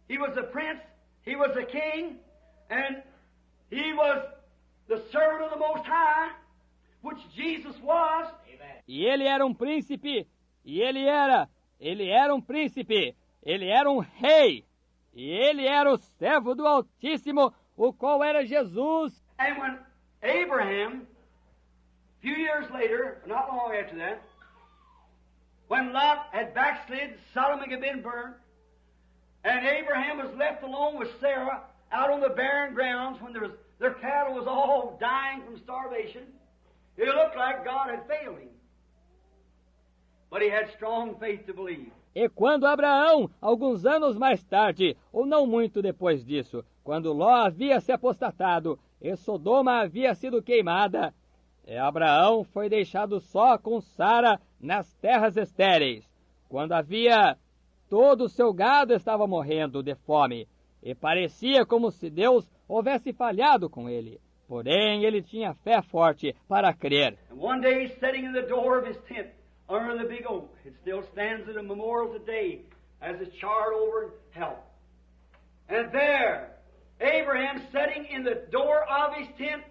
he was a prince, he was a king, and he was the servant of the Most High, which Jesus was. E ele era um príncipe, e ele era um príncipe, ele era um rei, e ele era o servo do Altíssimo, o qual era Jesus. And when Abraham, a few years later, not long after that, when Lot had backslid, Sodom had been burned, and Abraham was left alone with Sarah out on the barren grounds when their cattle was all dying from starvation, it looked like God had failed him. But he had strong faith to believe. E quando Abraão, alguns anos mais tarde, ou não muito depois disso, quando Ló havia se apostatado e Sodoma havia sido queimada, Abraão foi deixado só com Sara nas terras estéreis, quando todo o seu gado estava morrendo de fome, e parecia como se Deus houvesse falhado com ele. Porém, ele tinha fé forte para crer. And one day, sitting in the door of his tent, under the big oak, it still stands as a memorial today, as it's charred over in hell. And there, Abraham, sitting in the door of his tent,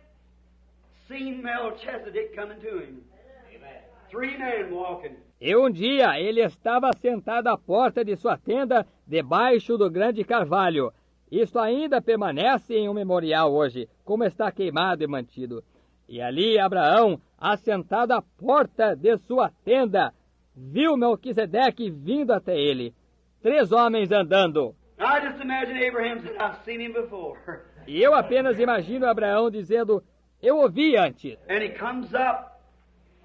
seen Melchizedek coming to him. Amen. 3 men walking. E um dia ele estava sentado à porta de sua tenda, debaixo do grande carvalho. Isto ainda permanece em um memorial hoje, como está queimado e mantido. E ali Abraão, assentado à porta de sua tenda, viu Melquisedeque vindo até ele. 3 homens andando. I just imagine Abraham said, I've seen him before. E eu apenas imagino Abraão dizendo, eu o vi antes. And he comes up,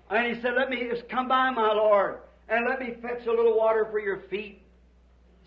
and he said, let me just come by, my Lord, and let me fetch a little water for your feet.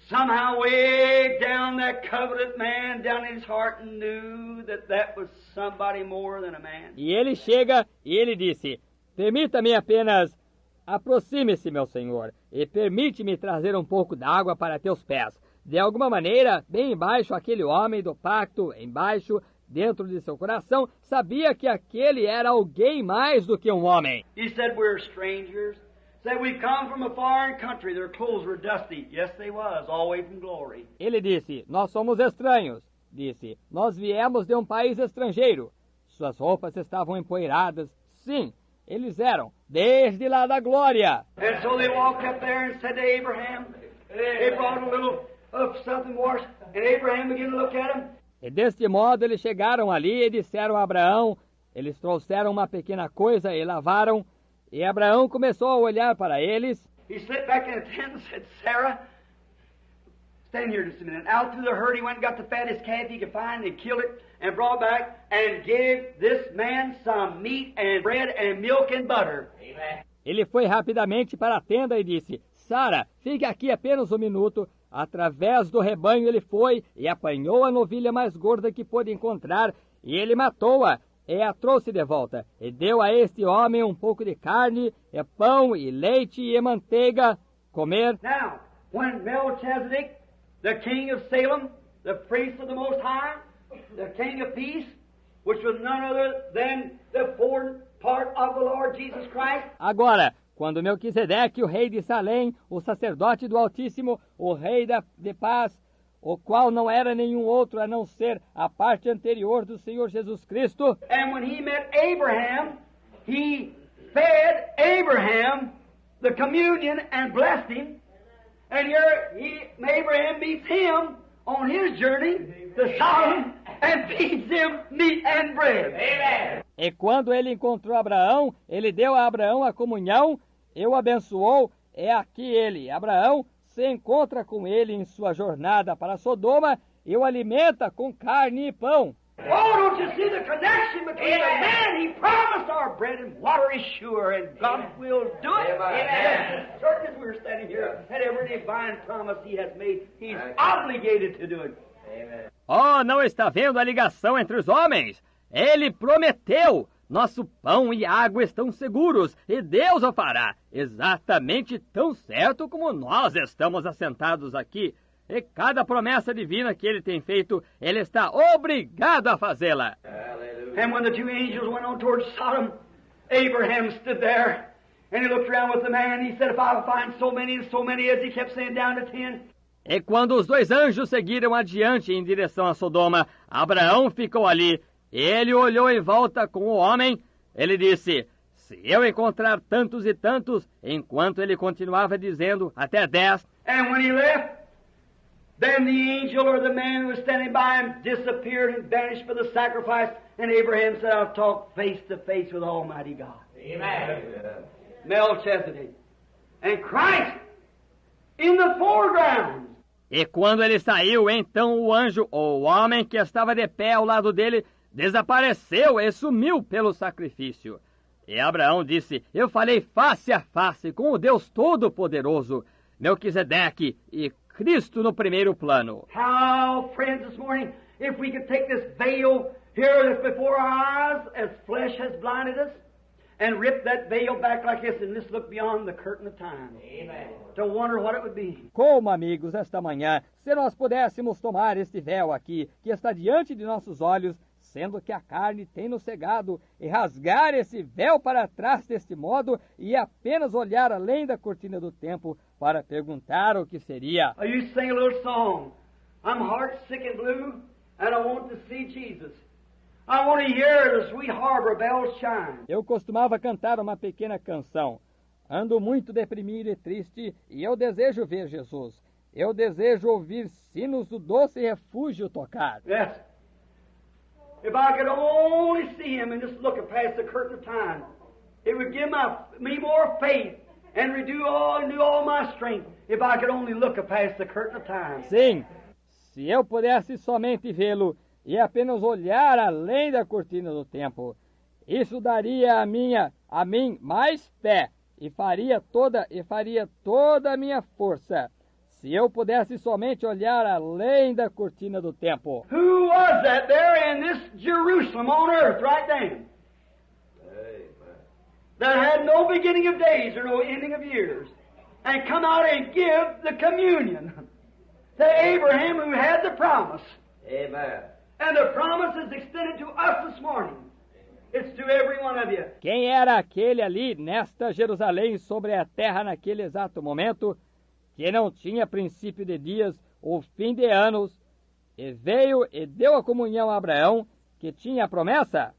Somehow way down that covenant man, down in his heart, knew that was somebody more than a man. E ele chega e ele disse, permita-me apenas, aproxime-se, meu Senhor, e permite-me trazer um pouco d'água para teus pés. De alguma maneira, bem embaixo, aquele homem do pacto, embaixo, dentro de seu coração, sabia que aquele era alguém mais do que um homem. He said, we're strangers. Said, we come from a foreign country. Their clothes were dusty. Yes, they was, all away from glory. Ele disse, nós somos estranhos. Disse, nós viemos de um país estrangeiro. Suas roupas estavam empoeiradas. Sim, eles eram, desde lá da glória. And so they walked up there and said to Abraham, they brought a little of something wash, and Abraham began to look at him. E deste modo eles chegaram ali e disseram a Abraão, eles trouxeram uma pequena coisa e lavaram, e Abraão começou a olhar para eles. He slipped back in the tent and said, Sarah, stand here just a minute. Out through the herd he went and got the fattest calf he could find and killed it and brought back and gave this man some meat and bread and milk and butter. Amen. Ele foi rapidamente para a tenda e disse, Sara, fique aqui apenas um minuto. Através do rebanho ele foi e apanhou a novilha mais gorda que pôde encontrar, e ele matou-a, e a trouxe de volta, e deu a este homem um pouco de carne, e pão, e leite, e manteiga, comer. Now, when Melchizedek, the king of Salem, the priest of the Most High, the king of peace, which was none other than the fourth part of the Lord Jesus Christ. Agora, quando Melquisedeque, o rei de Salém, o sacerdote do Altíssimo, o rei de paz, o qual não era nenhum outro a não ser a parte anterior do Senhor Jesus Cristo. And when he met Abraham, he fed Abraham the communion and blessed him. And here Abraham meets him on his journey to Sodom and feeds him meat and bread. Amen. E quando ele encontrou Abraão, ele deu a Abraão a comunhão, e o abençoou, e aqui ele, Abraão, se encontra com ele em sua jornada para Sodoma, e o alimenta com carne e pão. Oh, don't you see the connection between the man he promised our bread and water is sure, and God will do it. Amen. Certain as we're standing here, and every divine promise he has made, he's obligated to do it. Amen. Oh, não está vendo a ligação entre os homens? Ele prometeu, nosso pão e água estão seguros, e Deus o fará, exatamente tão certo como nós estamos assentados aqui. E cada promessa divina que ele tem feito, ele está obrigado a fazê-la. And when the 2 angels went on towards Sodom, Abraham stood there, and he looked around with the man, and he said, if I find so many and so many, as he kept saying, down to 10. E quando os dois anjos seguiram adiante em direção a Sodoma, Abraão ficou ali. Ele olhou em volta com o homem. Ele disse: se eu encontrar tantos e tantos, enquanto ele continuava dizendo até 10. And when he left, then the angel or the man who was standing by him disappeared and vanished for the sacrifice. And Abraham said, I'll talk face to face with Almighty God. Amen. Melchizedek. And Christ in the foreground. E quando ele saiu, então o anjo, ou o homem que estava de pé ao lado dele, desapareceu e sumiu pelo sacrifício. E Abraão disse: eu falei face a face com o Deus Todo-Poderoso, Melquisedeque e Cristo no primeiro plano. How, friends, this morning, if we could take this veil here that's before our eyes, as flesh has blinded us, and rip that veil back like this and just look beyond the curtain of time. Amen. To wonder what it would be. Como, amigos, esta manhã, se nós pudéssemos tomar este véu aqui, que está diante de nossos olhos, sendo que a carne tem nos cegado, e rasgar esse véu para trás deste modo, e apenas olhar além da cortina do tempo, para perguntar o que seria. I used to sing a little song. I'm heart sick and blue, and I want to see Jesus. I want to hear the sweet harbor bells chime. Eu costumava cantar uma pequena canção. Ando muito deprimido e triste, e eu desejo ver Jesus. Eu desejo ouvir sinos do doce refúgio tocar. Yes. If I could only see Him and just look past the curtain of time, it would give me more faith and renew all my strength if I could only look past the curtain of time. Sim, se eu pudesse somente vê-lo e apenas olhar além da cortina do tempo, isso daria a mim mais fé e faria toda a minha força. Se eu pudesse somente olhar além da cortina do tempo. Who was that there in this Jerusalem on earth right then? That had no beginning of days or no ending of years, and come out and give the communion to Abraham who had the promise. Amen. And the promise is extended to us this morning. It's to every one of you. Quem era aquele ali nesta Jerusalém sobre a terra naquele exato momento, que não tinha princípio de dias ou fim de anos, e veio e deu a comunhão a Abraão, que tinha a promessa?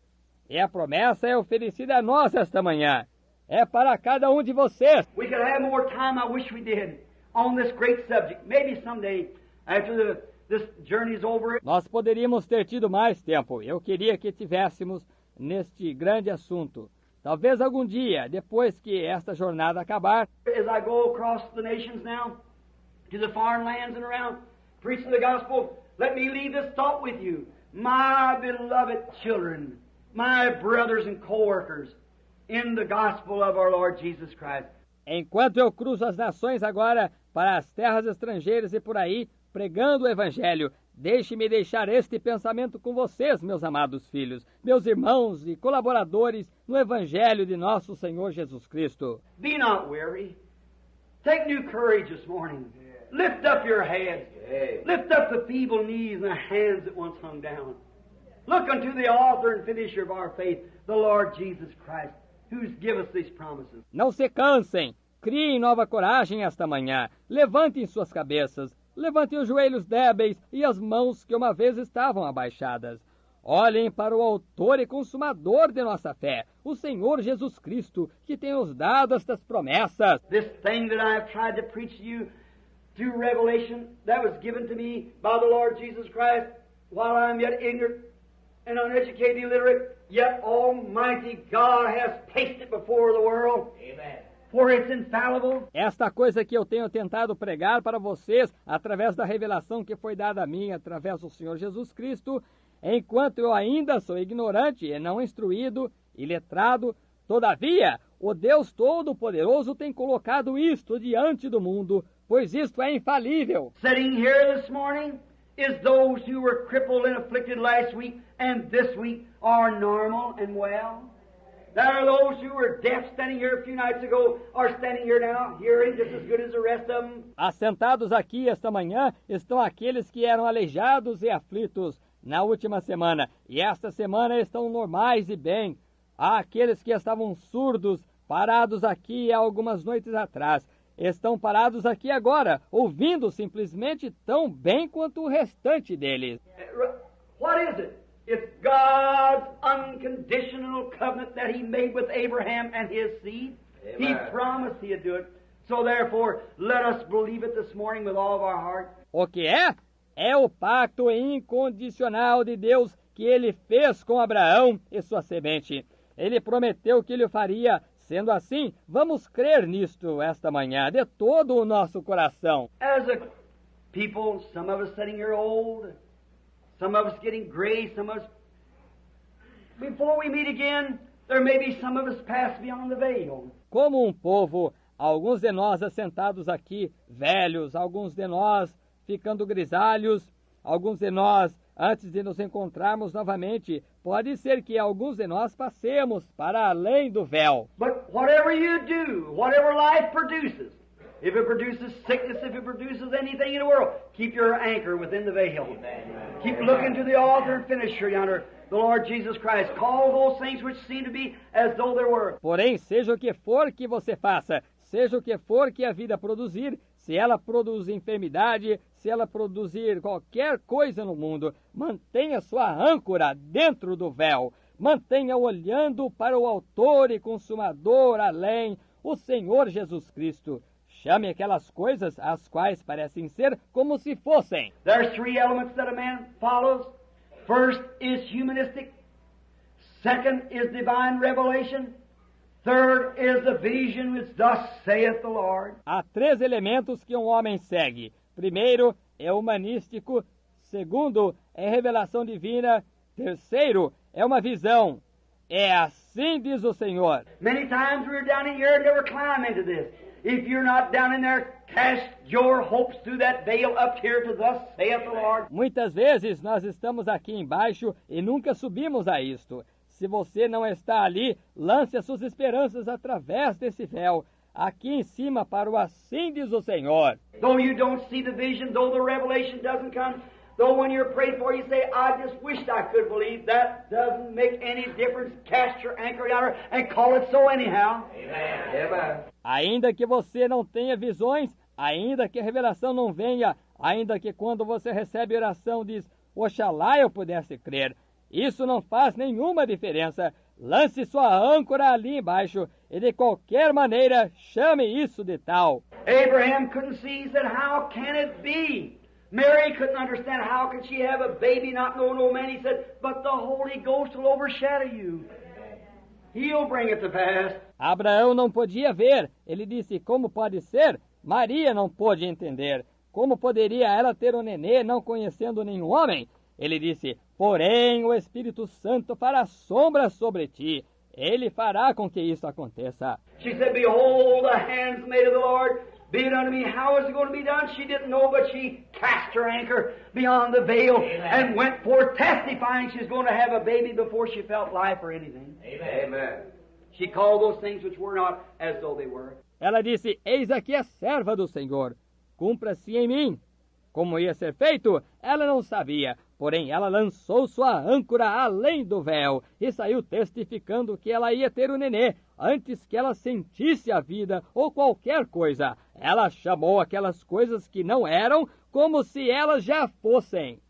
E a promessa é oferecida a nós esta manhã. É para cada um de vocês. We could have more time, I wish we did, on this great subject. Maybe someday, after this journey is over. Nós poderíamos ter tido mais tempo. Eu queria que tivéssemos neste grande assunto. Talvez algum dia, depois que esta jornada acabar. As I go across the nations now, to the foreign lands and around, preaching the gospel, let me leave this thought with you. My beloved children, my brothers and co-workers, in the gospel of our Lord Jesus Christ. Enquanto eu cruzo as nações agora para as terras estrangeiras e por aí, pregando o Evangelho, deixe-me deixar este pensamento com vocês, meus amados filhos, meus irmãos e colaboradores no Evangelho de nosso Senhor Jesus Cristo. Be not weary. Take new courage this morning. Lift up your heads. Lift up the feeble knees and the hands that once hung down. Look unto the author and finisher of our faith, the Lord Jesus Christ, who's given us these promises. Não se cansem. Criem nova coragem esta manhã. Levantem suas cabeças. Levantem os joelhos débeis e as mãos que uma vez estavam abaixadas. Olhem para o autor e consumador de nossa fé, o Senhor Jesus Cristo, que tem nos dado estas promessas. This thing that I have tried to preach to you through revelation that was given to me by the Lord Jesus Christ while I am yet ignorant and uneducated, illiterate, yet Almighty God has placed it before the world. Amen. For it's infallible. Esta coisa que eu tenho tentado pregar para vocês através da revelação que foi dada a mim através do Senhor Jesus Cristo, enquanto eu ainda sou ignorante e não instruído e letrado, todavia o Deus Todo-Poderoso tem colocado isto diante do mundo, pois isto é infalível. Sitting here this morning is those who were crippled and afflicted last week and this week are normal and well. There are those who were deaf standing here a few nights ago are standing here now, hearing just as good as the rest of them. Assentados aqui esta manhã estão aqueles que eram aleijados e aflitos na última semana, e esta semana estão normais e bem. Há aqueles que estavam surdos, parados aqui há algumas noites atrás, estão parados aqui agora, ouvindo simplesmente tão bem quanto o restante deles. What is it? It's God's unconditional covenant that He made with Abraham and his seed. Amen. He promised He'd do it. So therefore, let us believe it this morning with all of our heart. O que é? É o pacto incondicional de Deus que Ele fez com Abraão e sua semente. Ele prometeu que Ele o faria. Sendo assim, vamos crer nisto esta manhã, de todo o nosso coração. As a people, some of us sitting here old, some of us getting gray, some of us... Before we meet again, there may be some of us pass beyond the veil. Como um povo, alguns de nós assentados aqui, velhos, alguns de nós ficando grisalhos, alguns de nós, antes de nos encontrarmos novamente, pode ser que alguns de nós passemos para além do véu. But whatever you do, whatever life produces, if it produces sickness, if it produces anything in the world, keep your anchor within the veil. Amen. Keep looking to the author and finisher yonder, the Lord Jesus Christ. Call those things which seem to be as though they were. Porém, seja o que for que você faça, seja o que for que a vida produzir, se ela produz enfermidade, se ela produzir qualquer coisa no mundo, mantenha sua âncora dentro do véu. Mantenha olhando para o autor e consumador além, o Senhor Jesus Cristo. Chame aquelas coisas as quais parecem ser como se fossem. There's three elements that a man follows. First is humanistic. Second is divine revelation. Third is the vision which thus saith the Lord. Há três elementos que um homem segue. Primeiro é humanístico. Segundo é revelação divina. Terceiro é uma visão. É assim diz o Senhor. Many times we were down in here and never climb into this. If you're not down in there, cast your hopes through that veil up here to thus saith the Lord. Muitas vezes nós estamos aqui embaixo e nunca subimos a isto. Se você não está ali, lance as suas esperanças através desse véu, aqui em cima para o assim diz o Senhor. Though you don't see the vision, though the revelation doesn't come, though when you're prayed for you say, I just wished I could believe, that doesn't make any difference. Cast your anchor yonder and call it so anyhow. Amen. Amen. Ainda que você não tenha visões, ainda que a revelação não venha, ainda que quando você recebe oração diz, oxalá eu pudesse crer. Isso não faz nenhuma diferença. Lance sua âncora ali embaixo e de qualquer maneira chame isso de tal. Abraham couldn't see. He said, how can it be? Mary couldn't understand. How could she have a baby not know no man? He said, but the Holy Ghost will overshadow you. He'll bring it to pass. Abraão não podia ver. Ele disse, como pode ser? Maria não pôde entender. Como poderia ela ter um nenê não conhecendo nenhum homem? Ele disse, porém o Espírito Santo fará sombra sobre ti. Ele fará com que isso aconteça. She said, behold, the hands made of the Lord, be it unto me. How is it going to be done? She didn't know, but she cast her anchor beyond the veil. Amen. And went forth testifying she's going to have a baby before she felt life or anything. Amen. She called those things which were not as though they were. Ela disse, eis aqui a serva do Senhor. Cumpra-se em mim. Como ia ser feito, ela não sabia. Porém, ela lançou sua âncora além do véu e saiu testificando que ela ia ter o nenê antes que ela sentisse a vida ou qualquer coisa. Ela chamou aquelas coisas que não eram como se elas já fossem.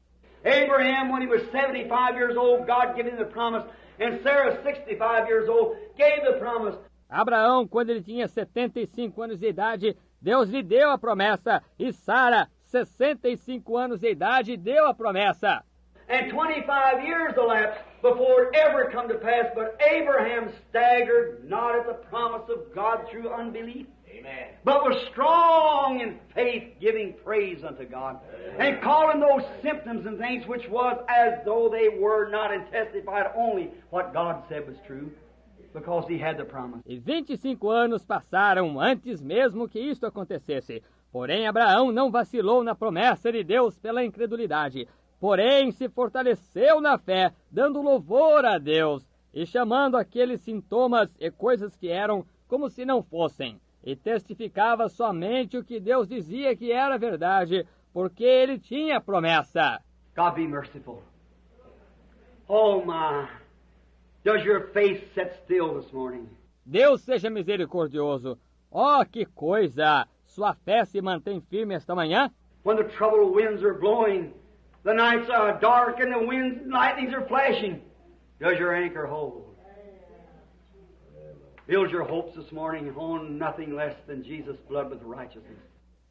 Abraham, when he was 75 years old, God gave him the promise, and Sarah, 65 years old, gave the promise. Abraão, quando ele tinha 75 anos de idade, Deus lhe deu a promessa, e Sara, 65 anos de idade, deu a promessa. And 25 years elapsed before it ever come to pass, but Abraham staggered not at the promise of God through unbelief. Amen. But was strong in faith, giving praise unto God. Amen. And calling those symptoms and things which was as though they were not, and testified only what God said was true, because he had the promise. E 25 anos passaram antes mesmo que isto acontecesse. Porém, Abraão não vacilou na promessa de Deus pela incredulidade. Porém, se fortaleceu na fé, dando louvor a Deus e chamando aqueles sintomas e coisas que eram como se não fossem. E testificava somente o que Deus dizia que era verdade, porque ele tinha promessa. God be merciful. Oh my, does your face set still this morning? Deus seja misericordioso. Oh, que coisa! Sua fé se mantém firme esta manhã? When the troubled winds are blowing, the nights are dark and the winds and lightnings are flashing, does your anchor hold? Build your hopes this morning on nothing less than Jesus' blood with righteousness.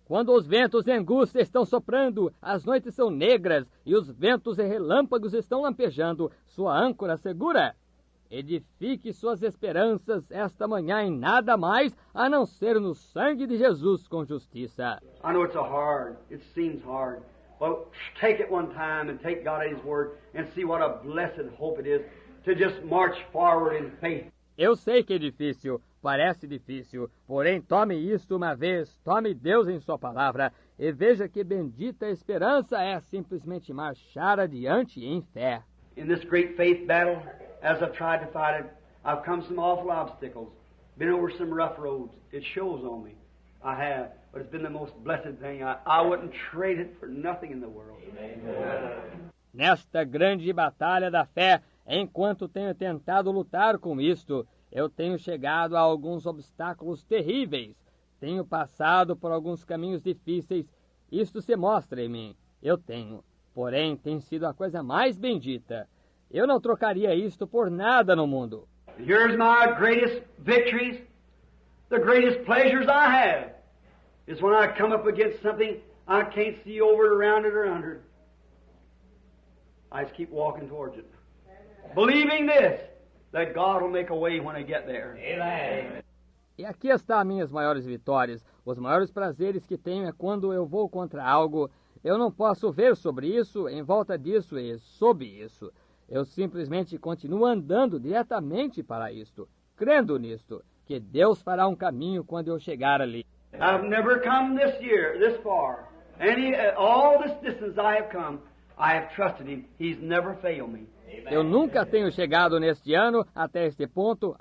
Quando os ventos de angústia estão soprando, as noites são negras e os ventos e relâmpagos estão lampejando, sua âncora segura. Edifique suas esperanças esta manhã em nada mais a não ser no sangue de Jesus com justiça. I know it seems hard, but take it one time and take God at His word and see what a blessed hope it is to just march forward in faith. Eu sei que é difícil, parece difícil, porém tome isto uma vez, tome Deus em sua palavra e veja que bendita esperança é simplesmente marchar adiante em fé. In this great faith battle, as I've tried to fight it, I've come some awful obstacles, been over some rough roads. It shows on me. I have, but it's been the most blessed thing. I wouldn't trade it for nothing in the world. Amen. Nesta grande batalha da fé, enquanto tenho tentado lutar com isto, eu tenho chegado a alguns obstáculos terríveis. Tenho passado por alguns caminhos difíceis. Isto se mostra em mim. Eu tenho. Porém, tem sido a coisa mais bendita. Eu não trocaria isto por nada no mundo. Here's my greatest victories. The greatest pleasures I have is when I come up against something I can't see over it, around it, or under it. I just keep walking towards it. Believing this, that God will make a way when I get there. Amen. E aqui estão as minhas maiores vitórias. Os maiores prazeres que tenho é quando eu vou contra algo. Eu não posso ver sobre isso, em volta disso e sob isso. Eu simplesmente continuo andando diretamente para isto, crendo nisto, que Deus fará um caminho quando eu chegar ali. I've never come this year, this far. All this distance I have come, I have trusted Him. He's never failed me. Eu nunca tenho chegado neste ano até este ponto,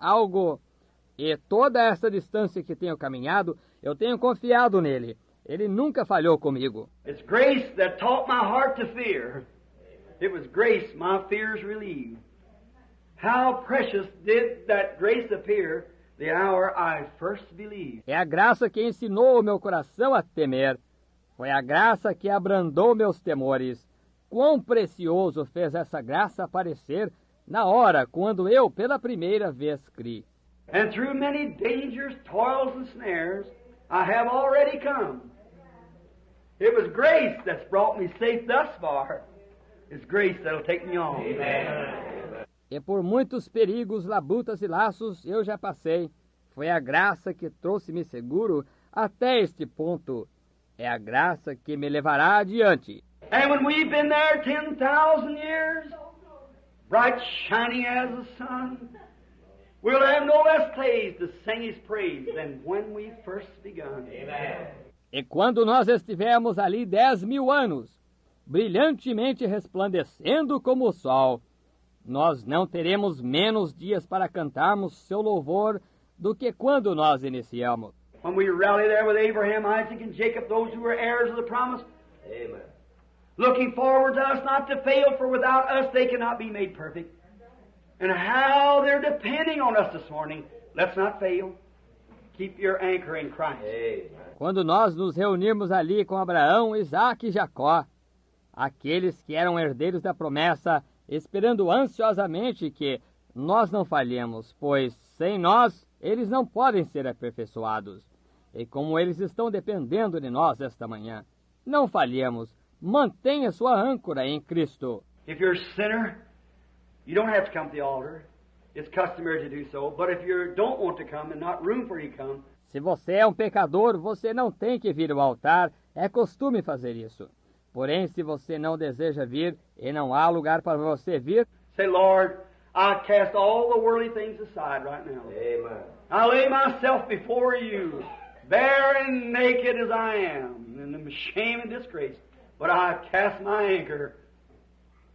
e toda essa distância que tenho caminhado, eu tenho confiado nele. Ele nunca falhou comigo. It's grace that taught my heart to fear. It was grace my fears relieved. How precious did that grace appear the hour I first believed. É a graça que ensinou o meu coração a temer. Foi a graça que abrandou meus temores. Quão precioso fez essa graça aparecer na hora quando eu pela primeira vez criei. And through many dangers, toils and snares, I have already come. It was grace that's brought me safe thus far. It's grace that'll take me on. Amen. E por muitos perigos, labutas e laços eu já passei. Foi a graça que trouxe-me seguro até este ponto. É a graça que me levará adiante. And when we've been there 10,000 years, bright shining as the sun, we'll have no less days to sing His praise than when we first begun. Amen. E quando nós estivermos ali 10.000 anos, brilhantemente resplandecendo como o sol, nós não teremos menos dias para cantarmos seu louvor do que quando nós iniciamos. When we rally there with Abraham, Isaac and Jacob, those who were heirs of the promise, amen, looking forward to us not to fail, for without us they cannot be made perfect. And how they're depending on us this morning. Let's not fail. Keep your anchor in Christ. Amen. Quando nós nos reunirmos ali com Abraão, Isaque e Jacó, aqueles que eram herdeiros da promessa, esperando ansiosamente que nós não falhemos, pois sem nós eles não podem ser aperfeiçoados. E como eles estão dependendo de nós esta manhã, não falhemos. Mantenha sua âncora em Cristo. If you're a sinner, you don't have to come to the altar. It's customary to do so. But if you don't want to come and not room for you to come, se você é um pecador, você não tem que vir ao altar. É costume fazer isso. Porém, se você não deseja vir e não há lugar para você vir, say, Lord, I cast all the worldly things aside right now. Amen. I lay myself before you, bare and naked as I am, in shame and disgrace. But I cast my anchor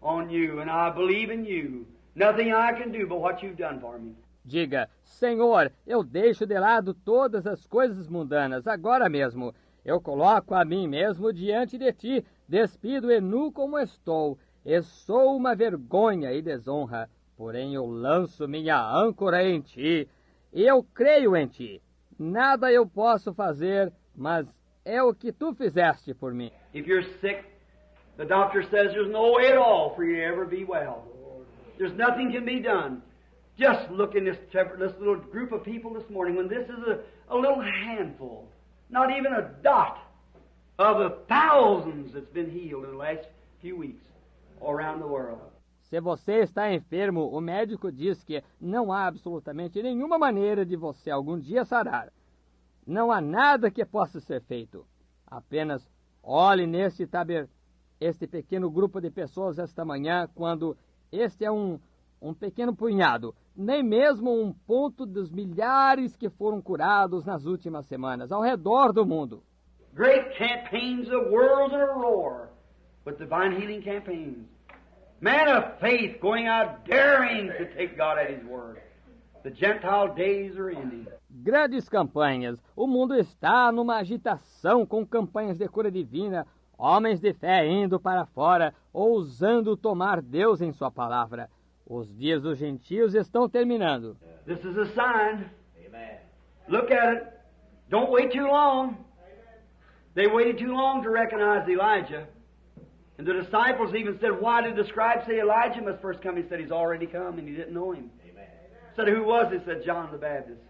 on you, and I believe in you. Nothing I can do but what you've done for me. Diga, Senhor, eu deixo de lado todas as coisas mundanas, agora mesmo. Eu coloco a mim mesmo diante de ti, despido e nu como estou, e sou uma vergonha e desonra. Porém eu lanço minha âncora em ti, e eu creio em ti. Nada eu posso fazer, mas é o que tu fizeste por mim. If you're sick, the doctor says there's no way at all for you to ever be well. There's nothing can be done. Just look in this little group of people this morning when this is a little handful, not even a dot of the thousands that's been healed in the last few weeks around the world. Se você está enfermo, o médico diz que não há absolutamente nenhuma maneira de você algum dia sarar. Não há nada que possa ser feito. Apenas olhe este pequeno grupo de pessoas esta manhã, quando este é um pequeno punhado, nem mesmo um ponto dos milhares que foram curados nas últimas semanas, ao redor do mundo. Great campaigns, the world's in a roar with divine healing campaigns. Man of faith going out daring to take God at His word. The Gentile days are ending. Grandes campanhas. O mundo está numa agitação com campanhas de cura divina, homens de fé indo para fora, ousando tomar Deus em sua palavra. Os dias dos gentios estão terminando. This is a sign. Amen. Look at it. Don't wait too long. They waited too long to recognize Elijah. And the disciples even said, why did the scribe say Elijah must first come? He said, he's already come, and he didn't know him. Amen. Said, who was it? Said, John the Baptist.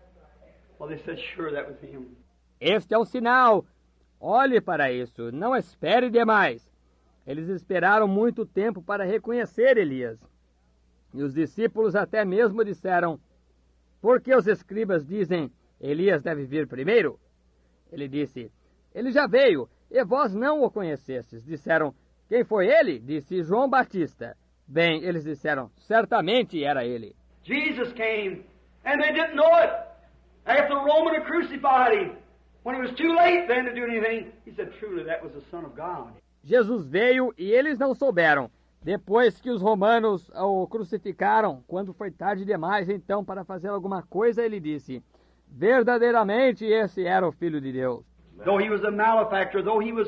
Well, they said, sure, that was him. Este é o sinal. Olhe para isso. Não espere demais. Eles esperaram muito tempo para reconhecer Elias. E os discípulos até mesmo disseram, por que os escribas dizem, Elias deve vir primeiro? Ele disse, ele já veio, e vós não o conhecestes. Disseram, quem foi ele? Disse João Batista. Bem, eles disseram, certamente era ele. Jesus came, and they didn't know it. After the Roman had crucified him, when it was too late then to do anything, he said, truly, that was the Son of God. Jesus veio e eles não souberam. Depois que os romanos o crucificaram, quando foi tarde demais, então, para fazer alguma coisa, ele disse, verdadeiramente esse era o Filho de Deus. Though he was a malefactor, though he was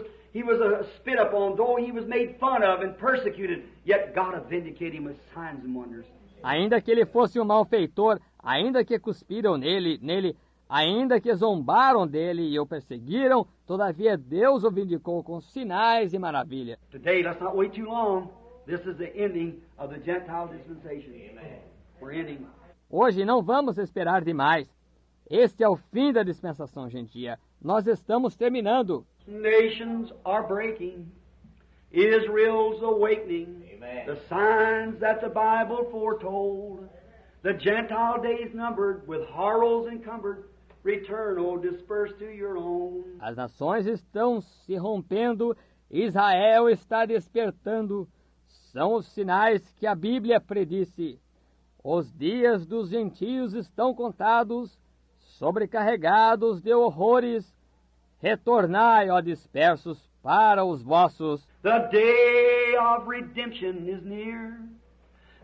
spit upon, though he was made fun of and persecuted, yet God had vindicated him with signs and wonders. Ainda que ele fosse um malfeitor, ainda que cuspiram nele, ainda que zombaram dele e o perseguiram, todavia Deus o vindicou com sinais e maravilha. Today, let's not wait too long. This is the ending of the Gentile dispensation. Amen. We're ending. Hoje não vamos esperar demais. Este é o fim da dispensação gentia. Nós estamos terminando. Nations are breaking. Israel's awakening. Amen. The signs that the Bible foretold. The Gentile days numbered, with horrors encumbered. Return, O disperse to your own. As nações estão se rompendo. Israel está despertando. São os sinais que a Bíblia predisse. Os dias dos gentios estão contados, sobrecarregados de horrores. Retornai, ó dispersos, para os vossos. The day of redemption is near.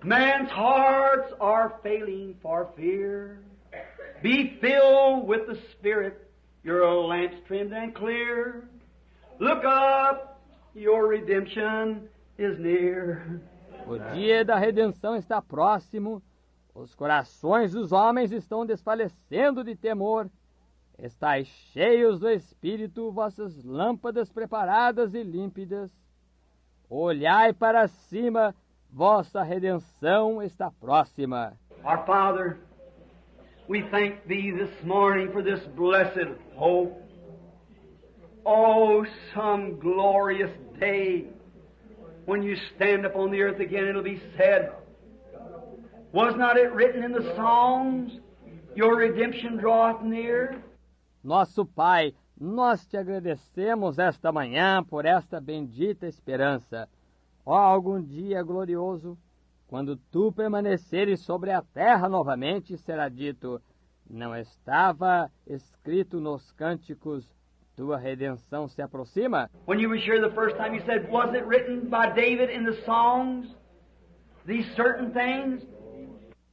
Man's hearts are failing for fear. Be filled with the Spirit, your lamps trimmed and clear. Look up, your redemption is near. O dia da redenção está próximo. Os corações dos homens estão desfalecendo de temor. Estais cheios do Espírito, vossas lâmpadas preparadas e límpidas. Olhai para cima, vossa redenção está próxima. Our Father, we thank Thee this morning for this blessed hope. Oh, some glorious day when you stand upon the earth again, it'll be said, was not it written in the Psalms, your redemption draweth near? Nosso Pai, nós te agradecemos esta manhã por esta bendita esperança. Ó, algum dia glorioso, quando tu permaneceres sobre a terra novamente, será dito, não estava escrito nos cânticos, tua redenção se aproxima? When you was here the first time, you said, was it written by David in the songs, these certain things?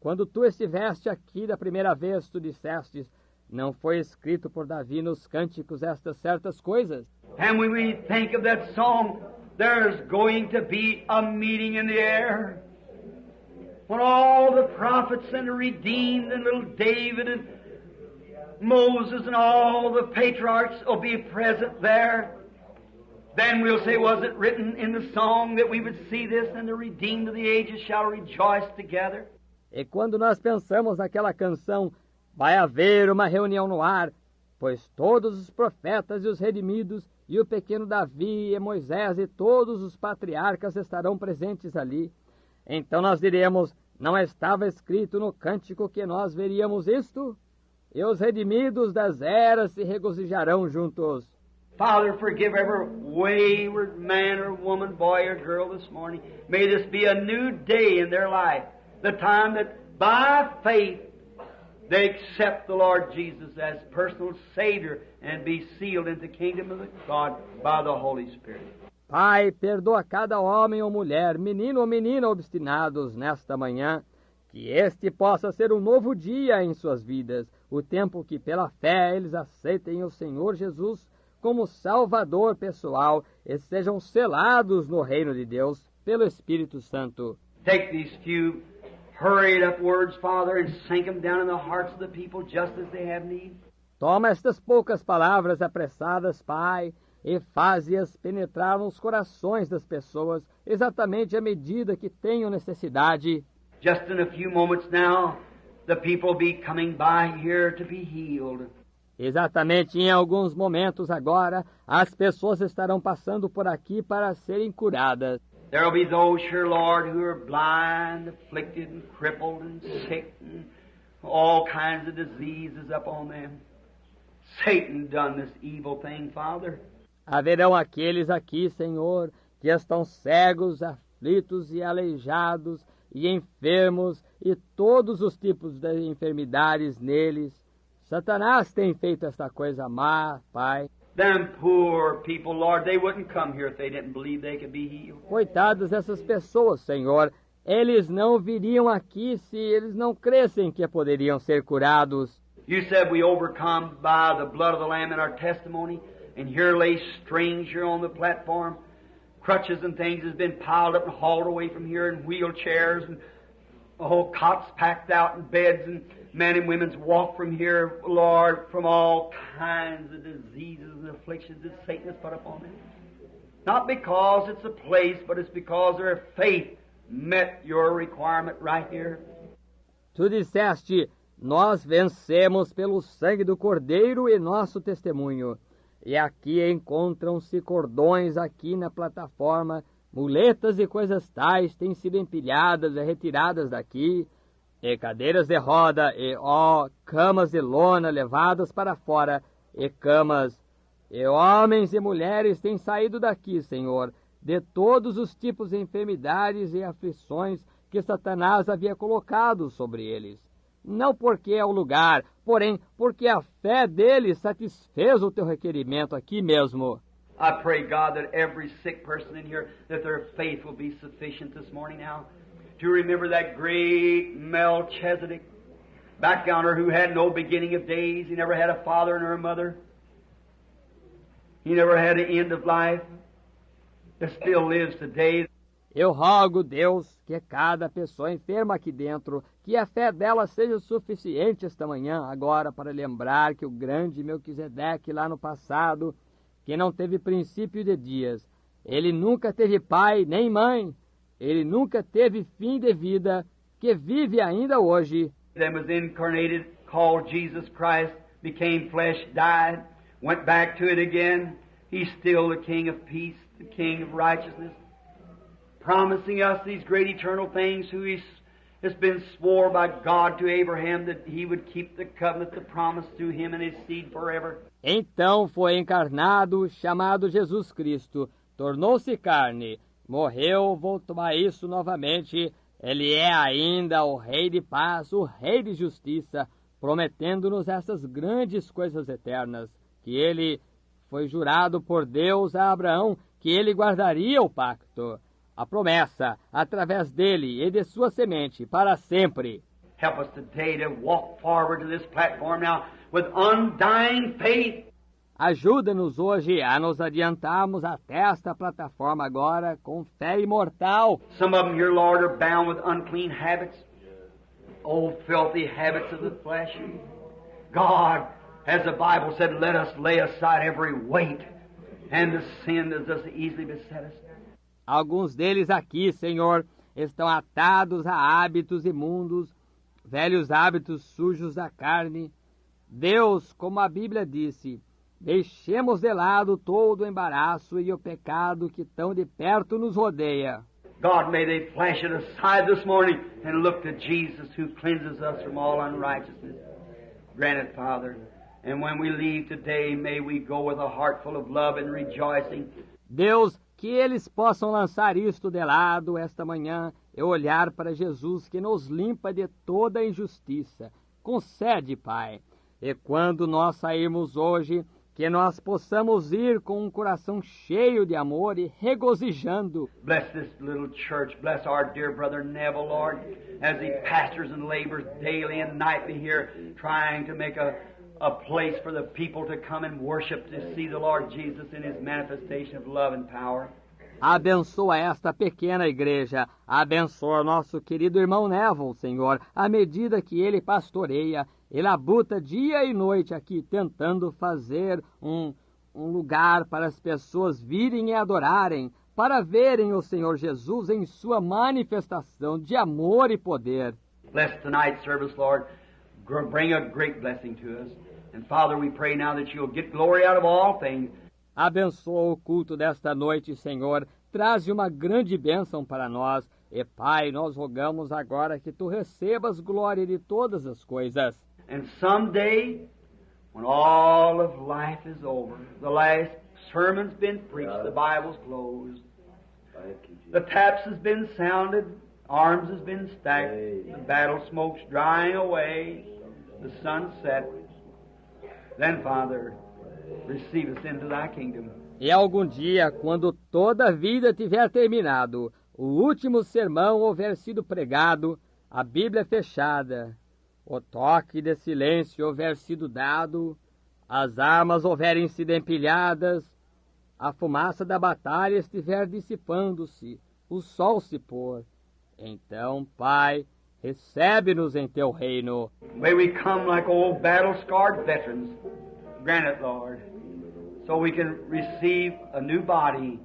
Quando tu estiveste aqui da primeira vez, tu dissestes, não foi escrito por Davi nos cânticos estas certas coisas? And when we think of that song, there's going to be a meeting in the air. When all the prophets and the redeemed and little David and Moses and all the patriarchs will be present there. Then we'll say, was it written in the song that we would see this, and the redeemed of the ages shall rejoice together? E quando nós pensamos naquela canção, vai haver uma reunião no ar, pois todos os profetas e os redimidos, e o pequeno Davi e Moisés e todos os patriarcas estarão presentes ali. Então nós diremos, não estava escrito no cântico que nós veríamos isto? E os redimidos das eras se regozijarão juntos. Father, forgive every wayward man or woman, boy or girl this morning. May this be a new day in their life. The time that by faith they accept the Lord Jesus as personal Savior and be sealed into the kingdom of God by the Holy Spirit. Pai, perdoa cada homem ou mulher, menino ou menina obstinados nesta manhã, que este possa ser um novo dia em suas vidas, o tempo que pela fé eles aceitem o Senhor Jesus como Salvador pessoal e sejam selados no reino de Deus pelo Espírito Santo. Take these few hurried up words, Father, and sink them down in the hearts of the people just as they have need. Toma estas poucas palavras apressadas, Pai, e faze-as penetrar nos corações das pessoas exatamente à medida que tenham necessidade. Just in a few moments now, the people will be coming by here to be healed. Exatamente em alguns momentos agora, as pessoas estarão passando por aqui para serem curadas. There will be those here, Lord, who are blind, afflicted, and crippled, and sick, and all kinds of diseases upon them. Satan done this evil thing, Father. Haverão aqueles aqui, Senhor, que estão cegos, aflitos e aleijados, e enfermos, e todos os tipos de enfermidades neles. Satanás tem feito esta coisa má, Pai. Them poor people, Lord, they wouldn't come here if they didn't believe they could be healed. Coitados dessas pessoas, Senhor. Eles não viriam aqui se eles não crescem que poderiam ser curados. You said we overcome by the blood of the Lamb and our testimony, and here lay strings here on the platform. Crutches and things has been piled up and hauled away from here, and wheelchairs and cots packed out and beds, and men and women's walk from here, Lord, from all kinds of diseases and afflictions that Satan has put upon them. Not because it's a place, but it's because their faith met your requirement right here. Tu disseste, nós vencemos pelo sangue do Cordeiro e nosso testemunho. E aqui encontram-se cordões aqui na plataforma, muletas e coisas tais têm sido empilhadas e retiradas daqui, e cadeiras de roda, e camas de lona levadas para fora, e camas, e homens e mulheres têm saído daqui, Senhor, de todos os tipos de enfermidades e aflições que Satanás havia colocado sobre eles. Não porque é o lugar, porém porque a fé deles satisfez o teu requerimento aqui mesmo. I pray, God, that every sick person in here, that their faith will be sufficient this morning now to remember that great Melchizedek, back yonder, who had no beginning of days. He never had a father nor a mother. He never had an end of life. That still lives today. Eu rogo, Deus, que cada pessoa enferma aqui dentro, que a fé dela seja suficiente esta manhã, agora, para lembrar que o grande Melquisedeque lá no passado, que não teve princípio de dias, ele nunca teve pai nem mãe, ele nunca teve fim de vida, que vive ainda hoje. That was incarnated, called Jesus Christ, became flesh, died, went back to it again. He's still the King of peace, the King of righteousness, promising us these great eternal things, who has been swore by God to Abraham that he would keep the covenant, the promise to him and his seed forever. Então foi encarnado, chamado Jesus Cristo, tornou-se carne, morreu, voltou a isso novamente. Ele é ainda o Rei de paz, o Rei de justiça, prometendo-nos essas grandes coisas eternas, que ele foi jurado por Deus a Abraão, que ele guardaria o pacto. A promessa, através dele e de sua semente, para sempre. Help us today to walk forward to this platform now with undying faith. Ajuda-nos hoje a nos adiantarmos até esta plataforma agora com fé imortal. Some of them here, Lord, are bound with unclean habits, old filthy habits of the flesh. God, As the Bible said, let us lay aside every weight and the sin that does easily beset us. Alguns deles aqui, Senhor, estão atados a hábitos imundos, velhos hábitos sujos da carne. Deus, como a Bíblia disse, deixemos de lado todo o embaraço e o pecado que tão de perto nos rodeia. God, may they flash it aside this morning and look to Jesus who cleanses us from all unrighteousness. Grant it, Father. And when we leave today, may we go with a heart full of love and rejoicing. Deus, que eles possam lançar isto de lado esta manhã e olhar para Jesus que nos limpa de toda a injustiça. Concede, Pai. E quando nós sairmos hoje, que nós possamos ir com um coração cheio de amor e regozijando. Bless this little church. Bless our dear brother Neville, Lord, as he pastors and labors daily and nightly here, trying to make a place for the people to come and worship, to see the Lord Jesus in His manifestation of love and power. Abençoa esta pequena igreja. Abençoa nosso querido irmão Neville, Senhor, à medida que ele pastoreia. Ele labuta dia e noite aqui, tentando fazer um lugar para as pessoas virem e adorarem, para verem o Senhor Jesus em sua manifestação de amor e poder. Bless tonight's service, Lord. Bring a great blessing to us. And Father, we pray now that you'll get glory out of all things. Abençoa o culto desta noite, Senhor. Traze uma grande bênção para nós. E, Pai, nós rogamos agora que Tu recebas glória de todas as coisas. And someday, when all of life is over, the last sermon's been preached, the Bible's closed, the taps has been sounded, arms has been stacked, the battle smoke's drying away, the sun set, then, Father, receive us into Thy kingdom. E algum dia, quando toda a vida tiver terminado, o último sermão houver sido pregado, a Bíblia fechada, o toque de silêncio houver sido dado, as armas houverem sido empilhadas, a fumaça da batalha estiver dissipando-se, o sol se pôr. Então, Pai, recebe-nos em Teu reino. May we come like old battle-scarred veterans. Grant it, Lord, so we can receive a new body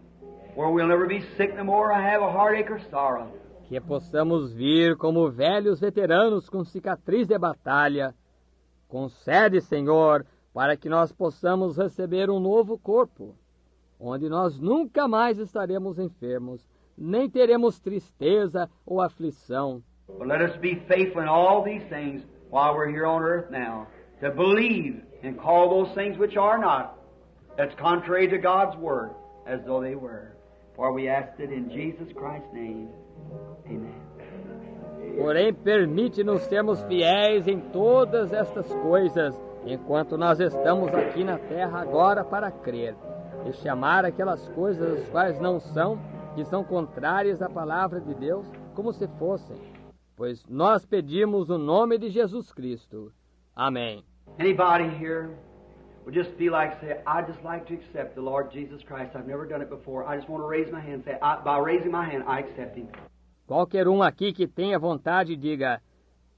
where we'll never be sick no more or have a heartache or sorrow. Que possamos vir como velhos veteranos com cicatriz de batalha. Concede, Senhor, para que nós possamos receber um novo corpo, onde nós nunca mais estaremos enfermos, nem teremos tristeza ou aflição. But let us be faithful in all these things while we're here on earth now, to believe and call those things which are not, that's contrary to God's word, as though they were. For we ask it in Jesus Christ's name. Amen. Porém, permite-nos sermos fiéis em todas estas coisas, enquanto nós estamos aqui na terra agora para crer, e chamar aquelas coisas as quais não são, que são contrárias à palavra de Deus, como se fossem. Pois nós pedimos o nome de Jesus Cristo. Amém. Anybody here would just feel like say, I just like to accept the Lord Jesus Christ. I've never done it before. I just want to raise my hand and say, by raising my hand, I accept Him. Qualquer um aqui que tenha vontade, diga,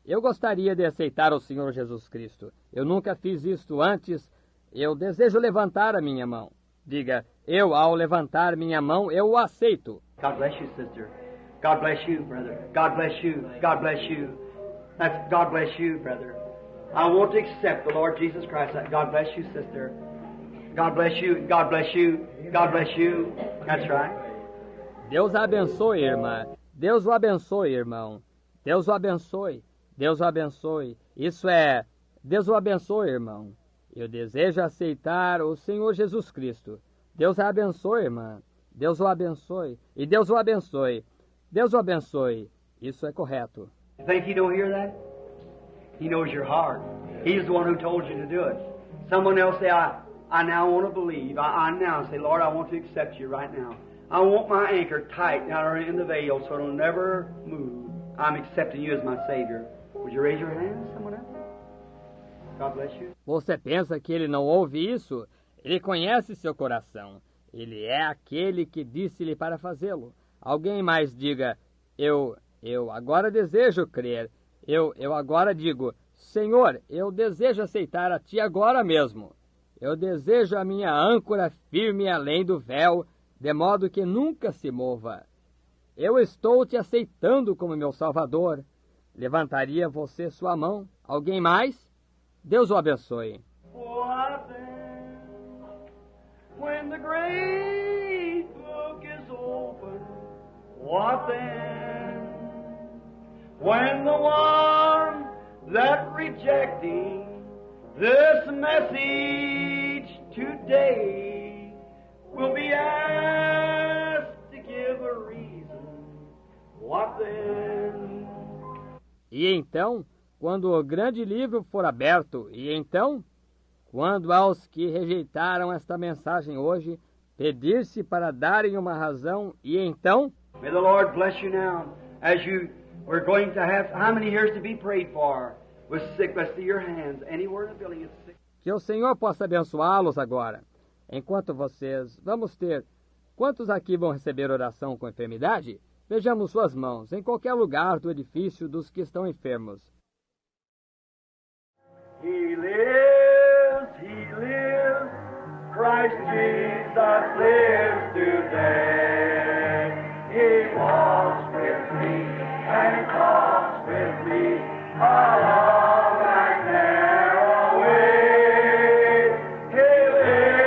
eu gostaria de aceitar o Senhor Jesus Cristo. Eu nunca fiz isto antes. Eu desejo levantar a minha mão. Diga, eu, ao levantar minha mão, eu o aceito. God bless you, sister. God bless you, brother. God bless you. God bless you. That's God bless you, brother. I want to accept the Lord Jesus Christ. God bless you, sister. God bless you. God bless you. God bless you. That's right. Deus a abençoe, irmã. Deus o abençoe, irmão. Deus o abençoe. Deus o abençoe. Isso é, Deus o abençoe, irmão. Eu desejo aceitar o Senhor Jesus Cristo. Deus a abençoe, irmã. Deus o abençoe. E Deus o abençoe. Deus o abençoe. Isso é correto. You think He don't hear that? He knows your heart. He's the one who told you to do it. Someone else say, I now want to believe. I now say, Lord, I want to accept you right now. I want my anchor tight down in the veil so it'll never move. I'm accepting you as my Savior. Would you raise your hand, someone else? God bless you. Você pensa que ele não ouve isso? Ele conhece seu coração. Ele é aquele que disse-lhe para fazê-lo. Alguém mais diga, eu agora desejo crer. Eu agora digo, Senhor, eu desejo aceitar a Ti agora mesmo. Eu desejo a minha âncora firme além do véu, de modo que nunca se mova. Eu estou Te aceitando como meu Salvador. Levantaria você sua mão? Alguém mais? Deus o abençoe. What then, when the great book is open? What then, when the one that rejecting this message today will be asked to give a reason? What then? E então, quando o grande livro for aberto, e então, quando aos que rejeitaram esta mensagem hoje, pedir-se para darem uma razão, e então, May the Lord bless you now as we're going to have, how many here is to be prayed for with sick? Let's see your hands. Anywhere in the building is sick. que o Senhor possa abençoá-los agora. Enquanto vocês vamos ter, quantos aqui vão receber oração com enfermidade? Vejamos suas mãos, em qualquer lugar do edifício dos que estão enfermos. He lives, Christ Jesus lives today. He walks with me and talks with me along that narrow way. He lives,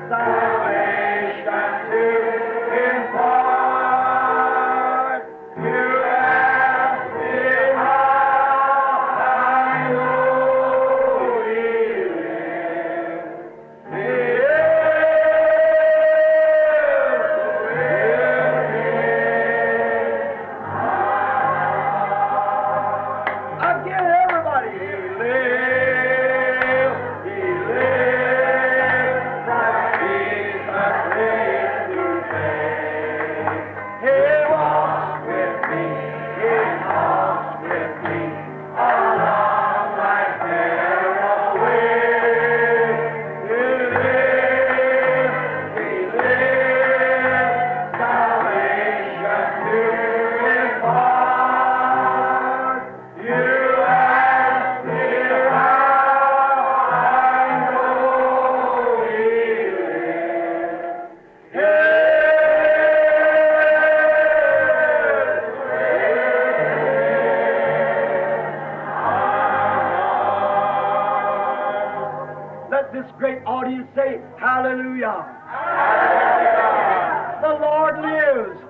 salvation to impart. You ask me how I know He lives. He again, everybody. He lives, Christ Jesus lives today. He walks with me, He talks with me along that narrow way. He lives, salvation to impart. You ask me how I know He lives. Let this great audience say, Hallelujah. The Lord lives.